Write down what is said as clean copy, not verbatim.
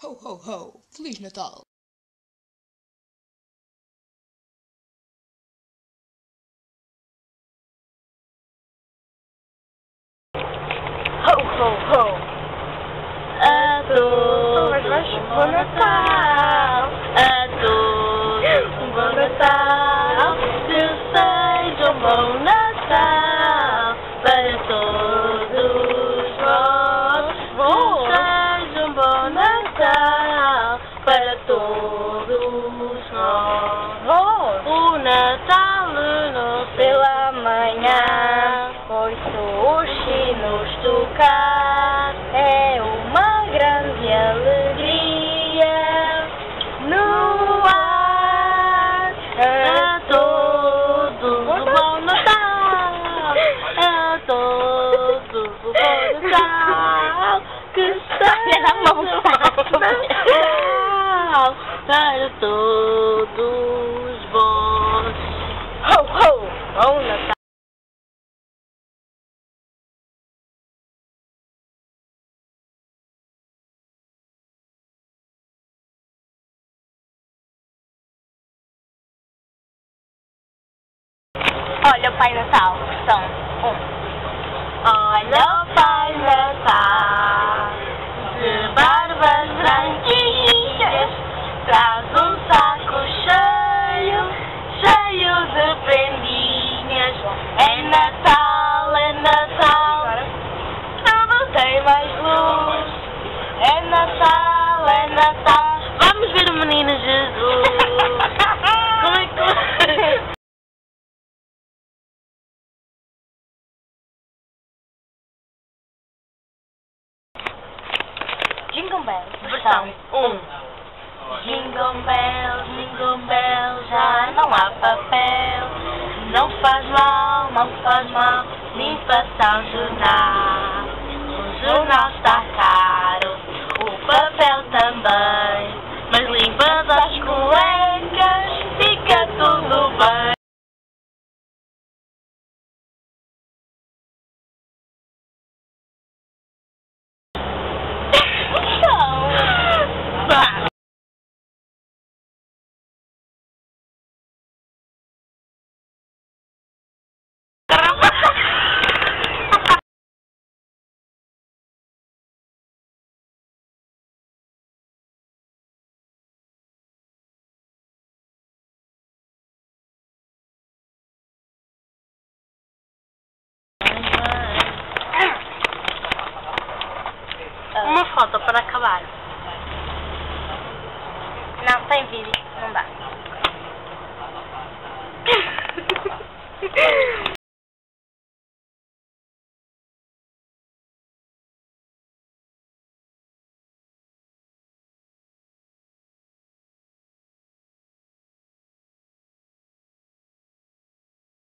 Ho, ho, ho! Feliz Natal! Ho, ho, ho! A todos bom Natal! A todos bom Natal! Desejo bom Natal para todos vós! Desejo bom Natal para todos nós! O Natal no pela manhã, ouço os sinos tocar, é uma grande alegria no ar. A todos o bom Natal, a todos o bom Natal, que seja Natal para todos vós. Ho, ho, bom Natal. Olha o Pai Natal, versão 1. Olha o Pai Natal, de barbas branquinhas, traz um saco cheio, cheio de prendinhas. É Natal, tudo tem mais luz. É Natal, vamos ver o Menino Jesus. Como é que... Jingle Bells, versão 1. Jingle Bells, já não há papel. Não faz mal, limpa São Jornal. O jornal está caro, o papel também. Mas limpas as cuecas, fica tudo bem. Uma foto para acabar. Não, tem vídeo, não dá.